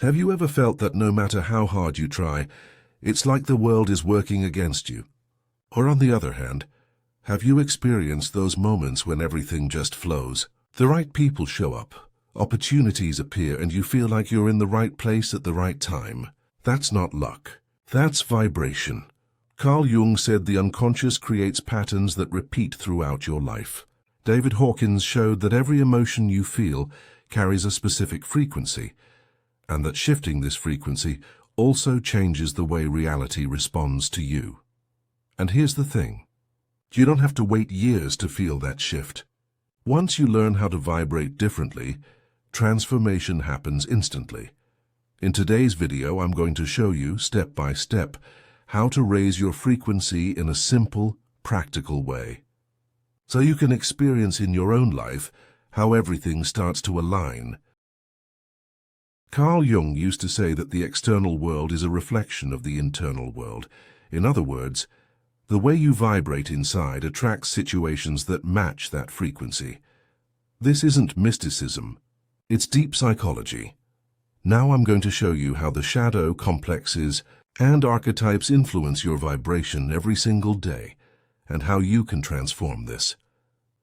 Have you ever felt that no matter how hard you try, it's like the world is working against you? Or on the other hand, have you experienced those moments when everything just flows? The right people show up, opportunities appear, and you feel like you're in the right place at the right time. That's not luck. That's vibration. Carl Jung said the unconscious creates patterns that repeat throughout your life. David Hawkins showed that every emotion you feel carries a specific frequency, and that shifting this frequency also changes the way reality responds to you. And here's the thing. You don't have to wait years to feel that shift. Once you learn how to vibrate differently, transformation happens instantly. In today's video, I'm going to show you, step by step, how to raise your frequency in a simple, practical way, so you can experience in your own life how everything starts to align. Carl Jung used to say that the external world is a reflection of the internal world. In other words, the way you vibrate inside attracts situations that match that frequency. This isn't mysticism, it's deep psychology. Now I'm going to show you how the shadow, complexes, and archetypes influence your vibration every single day, and how you can transform this.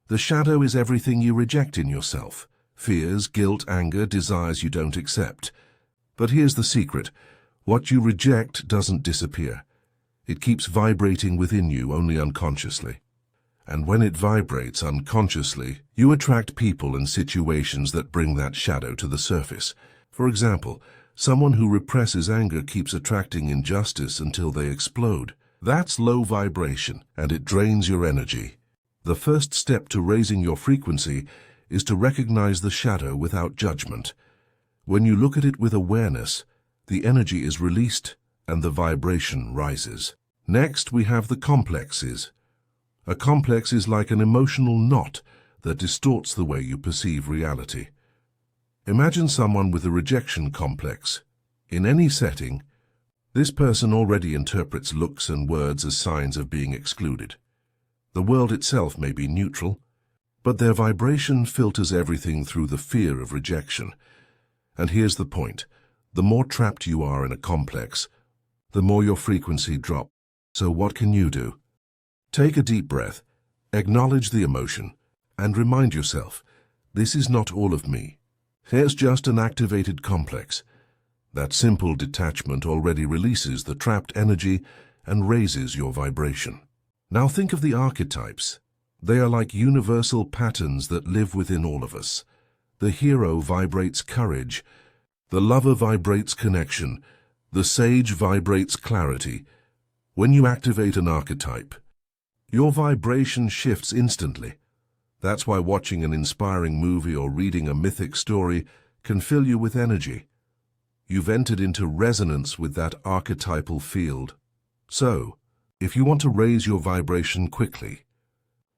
The shadow is everything you reject in yourself: fears, guilt, anger, desires you don't accept. But here's the secret: what you reject doesn't disappear. It keeps vibrating within you, only unconsciously. And when it vibrates unconsciously, you attract people and situations that bring that shadow to the surface. For example, someone who represses anger keeps attracting injustice until they explode. That's low vibration, and it drains your energy. The first step to raising your frequency is to recognize the shadow without judgment. When you look at it with awareness, the energy is released and the vibration rises. Next, we have the complexes. A complex is like an emotional knot that distorts the way you perceive reality. Imagine someone with a rejection complex. In any setting, this person already interprets looks and words as signs of being excluded. The world itself may be neutral, but their vibration filters everything through the fear of rejection. And here's the point: the more trapped you are in a complex, the more your frequency drops. So what can you do? Take a deep breath, acknowledge the emotion, and remind yourself, this is not all of me. Here's just an activated complex. That simple detachment already releases the trapped energy and raises your vibration. Now think of the archetypes. They are like universal patterns that live within all of us. The hero vibrates courage. The lover vibrates connection. The sage vibrates clarity. When you activate an archetype, your vibration shifts instantly. That's why watching an inspiring movie or reading a mythic story can fill you with energy. You've entered into resonance with that archetypal field. So, if you want to raise your vibration quickly,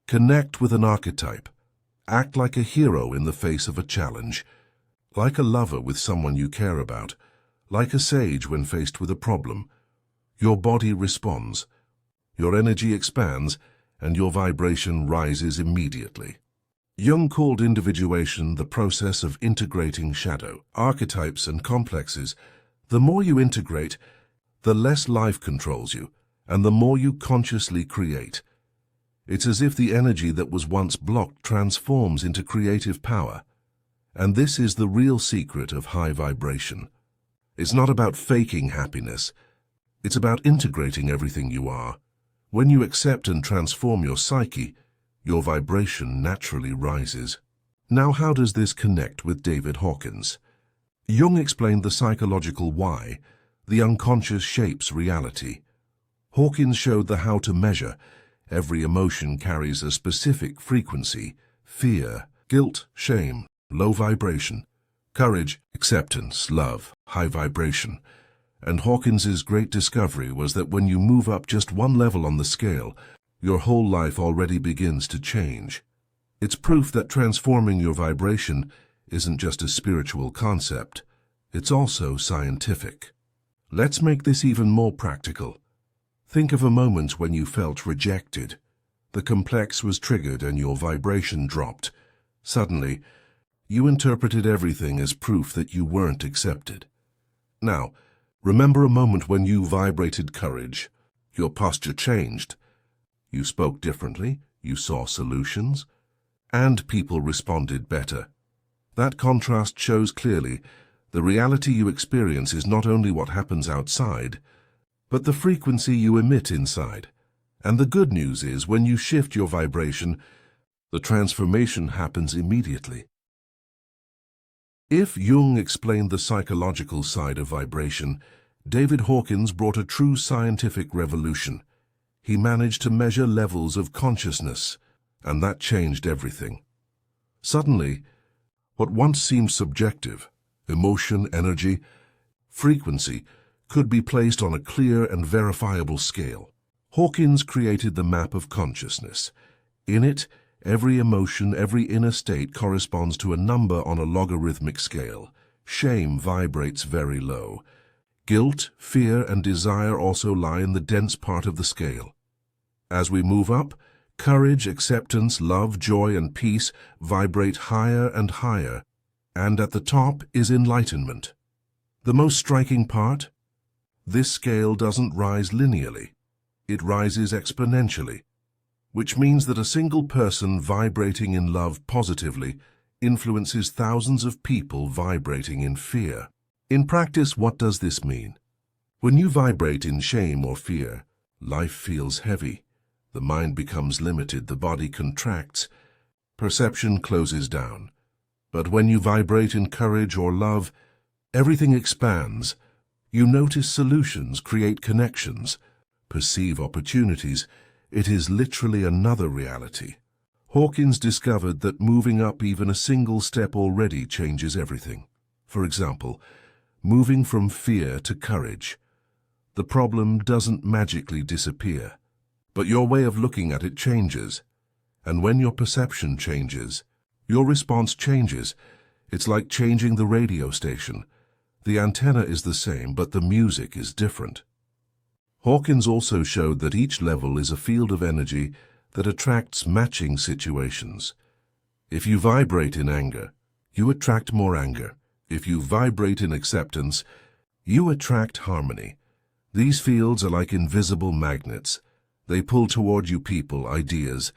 connect with an archetype. Act like a hero in the face of a challenge, like a lover with someone you care about, like a sage when faced with a problem. Your body responds, your energy expands, and your vibration rises immediately. Jung called individuation the process of integrating shadow, archetypes, and complexes. The more you integrate, the less life controls you, and the more you consciously create. It's as if the energy that was once blocked transforms into creative power. And this is the real secret of high vibration. It's not about faking happiness. It's about integrating everything you are. When you accept and transform your psyche, your vibration naturally rises. Now, how does this connect with David Hawkins? Jung explained the psychological why. The unconscious shapes reality. Hawkins showed the how to measure. Every emotion carries a specific frequency: fear, guilt, shame, low vibration; courage, acceptance, love, high vibration. And Hawkins's great discovery was that when you move up just one level on the scale, your whole life already begins to change. It's proof that transforming your vibration isn't just a spiritual concept, it's also scientific. Let's make this even more practical. Think of a moment when you felt rejected. The complex was triggered and your vibration dropped. Suddenly, you interpreted everything as proof that you weren't accepted. Now, remember a moment when you vibrated courage. Your posture changed. You spoke differently, you saw solutions, and people responded better. That contrast shows clearly the reality you experience is not only what happens outside, but the frequency you emit inside. And the good news is, when you shift your vibration, the transformation happens immediately. If Jung explained the psychological side of vibration, David Hawkins brought a true scientific revolution. He managed to measure levels of consciousness, and that changed everything. Suddenly, what once seemed subjective, emotion, energy, frequency, could be placed on a clear and verifiable scale. Hawkins created the map of consciousness. In it, every emotion, every inner state corresponds to a number on a logarithmic scale. Shame vibrates very low. Guilt, fear, and desire also lie in the dense part of the scale. As we move up, courage, acceptance, love, joy, and peace vibrate higher and higher, and at the top is enlightenment. The most striking part? This scale doesn't rise linearly. It rises exponentially, which means that a single person vibrating in love positively influences thousands of people vibrating in fear. In practice, what does this mean? When you vibrate in shame or fear, life feels heavy. The mind becomes limited, the body contracts, perception closes down. But when you vibrate in courage or love, everything expands. You notice solutions, create connections, perceive opportunities. It is literally another reality. Hawkins discovered that moving up even a single step already changes everything. For example, moving from fear to courage. The problem doesn't magically disappear, but your way of looking at it changes. And when your perception changes, your response changes. It's like changing the radio station. The antenna is the same, but the music is different. Hawkins also showed that each level is a field of energy that attracts matching situations. If you vibrate in anger, you attract more anger. If you vibrate in acceptance, you attract harmony. These fields are like invisible magnets. They pull toward you people, ideas,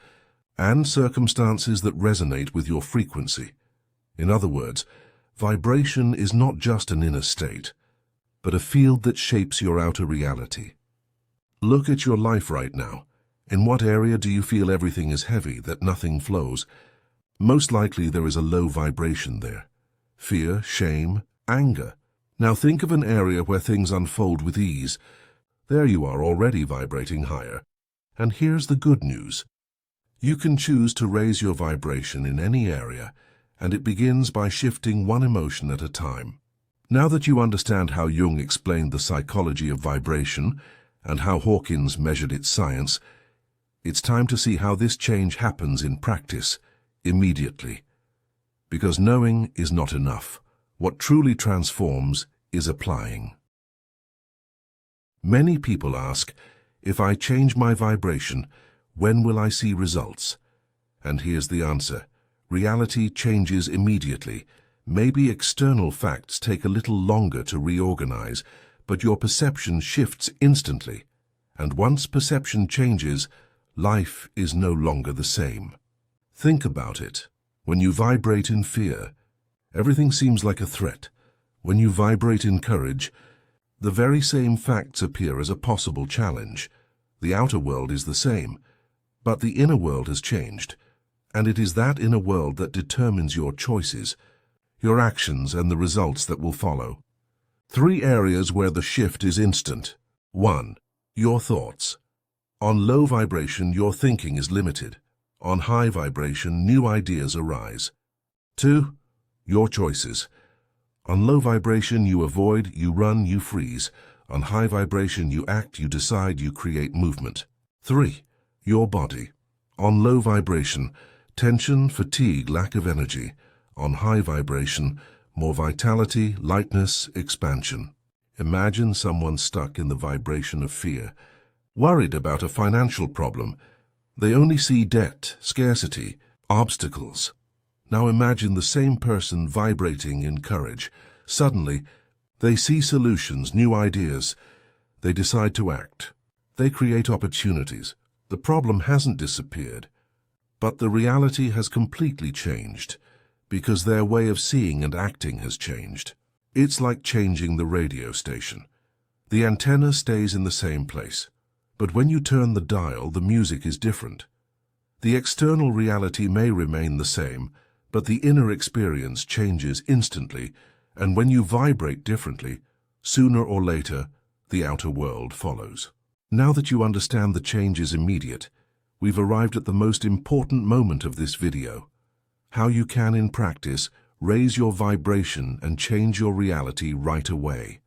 and circumstances that resonate with your frequency. In other words, vibration is not just an inner state, but a field that shapes your outer reality. Look at your life right now. In what area do you feel everything is heavy, that nothing flows? Most likely there is a low vibration there. Fear, shame, anger. Now think of an area where things unfold with ease. There you are, already vibrating higher. And here's the good news. You can choose to raise your vibration in any area, and it begins by shifting one emotion at a time. Now that you understand how Jung explained the psychology of vibration and how Hawkins measured its science, it's time to see how this change happens in practice, immediately. Because knowing is not enough. What truly transforms is applying. Many people ask, if I change my vibration, when will I see results? And here's the answer. Reality changes immediately. Maybe external facts take a little longer to reorganize, but your perception shifts instantly. And once perception changes, life is no longer the same. Think about it. When you vibrate in fear, everything seems like a threat. When you vibrate in courage, the very same facts appear as a possible challenge. The outer world is the same, but the inner world has changed. And it is that inner world that determines your choices, your actions, and the results that will follow. 3 areas where the shift is instant. 1. Your thoughts. On low vibration, your thinking is limited. On high vibration, new ideas arise. 2. Your choices. On low vibration, you avoid, you run, you freeze. On high vibration, you act, you decide, you create movement. 3. Your body. On low vibration, tension, fatigue, lack of energy. On high vibration, more vitality, lightness, expansion. Imagine someone stuck in the vibration of fear, worried about a financial problem. They only see debt, scarcity, obstacles. Now imagine the same person vibrating in courage. Suddenly, They see solutions, new ideas. They decide to act. They create opportunities. The problem hasn't disappeared, but the reality has completely changed because their way of seeing and acting has changed. It's like changing the radio station. The antenna stays in the same place, but when you turn the dial, the music is different. The external reality may remain the same, but the inner experience changes instantly, and when you vibrate differently, sooner or later, the outer world follows. Now that you understand the change is immediate, we've arrived at the most important moment of this video: how you can, in practice, raise your vibration and change your reality right away.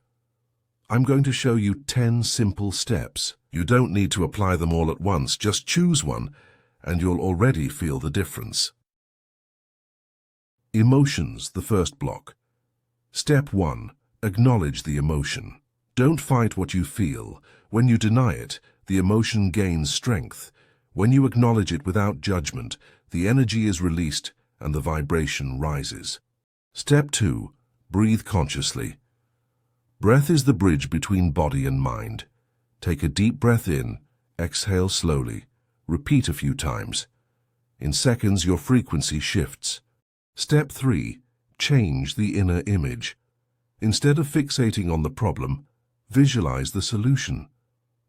I'm going to show you 10 simple steps. You don't need to apply them all at once, just choose one, and you'll already feel the difference. Emotions, the first block. Step 1. Acknowledge the emotion. Don't fight what you feel. When you deny it, the emotion gains strength. When you acknowledge it without judgment, the energy is released and the vibration rises. Step 2. Breathe consciously. Breath is the bridge between body and mind. Take a deep breath in, exhale slowly. Repeat a few times. In seconds, your frequency shifts. Step 3. Change the inner image. Instead of fixating on the problem, visualize the solution.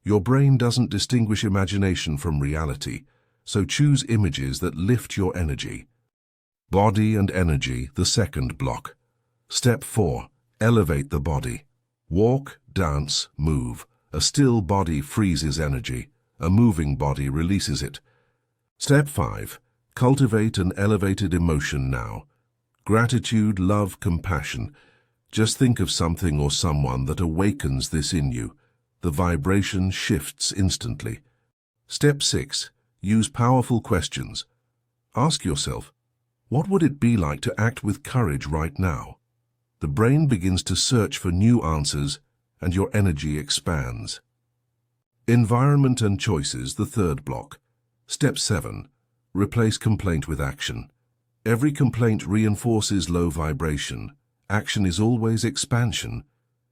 Your brain doesn't distinguish imagination from reality, so choose images that lift your energy. Body and energy, the second block. Step 4. Elevate the body. Walk, dance, move. A still body freezes energy. A moving body releases it. Step 5. Cultivate an elevated emotion now. Gratitude, love, compassion. Just think of something or someone that awakens this in you. The vibration shifts instantly. Step 6. Use powerful questions. Ask yourself, what would it be like to act with courage right now? The brain begins to search for new answers, and your energy expands. Environment and choices, the third block. Step 7. Replace complaint with action. Every complaint reinforces low vibration. Action is always expansion.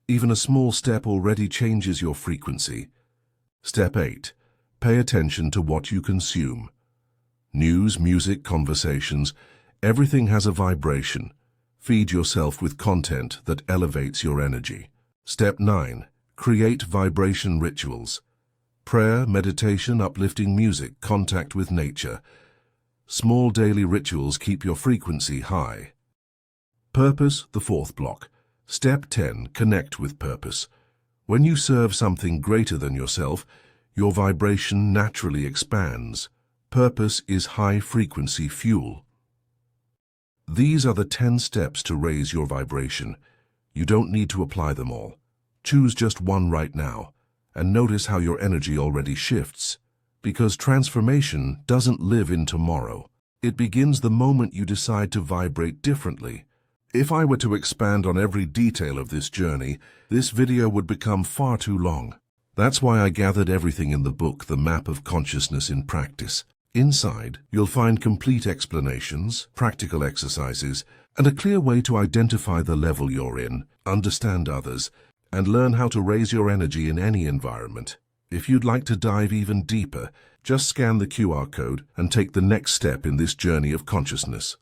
Even a small step already changes your frequency. Step 8. Pay attention to what you consume. News, music, conversations, everything has a vibration. Feed yourself with content that elevates your energy. Step 9. Create vibration rituals. Prayer, meditation, uplifting music, contact with nature. Small daily rituals keep your frequency high. Purpose, the fourth block. Step 10. Connect with purpose. When you serve something greater than yourself, your vibration naturally expands. Purpose is high-frequency fuel. These are the 10 steps to raise your vibration. You don't need to apply them all. Choose just one right now, and notice how your energy already shifts. Because transformation doesn't live in tomorrow. It begins the moment you decide to vibrate differently. If I were to expand on every detail of this journey, this video would become far too long. That's why I gathered everything in the book, The Map of Consciousness in Practice. Inside, you'll find complete explanations, practical exercises, and a clear way to identify the level you're in, understand others, and learn how to raise your energy in any environment. If you'd like to dive even deeper, just scan the QR code and take the next step in this journey of consciousness.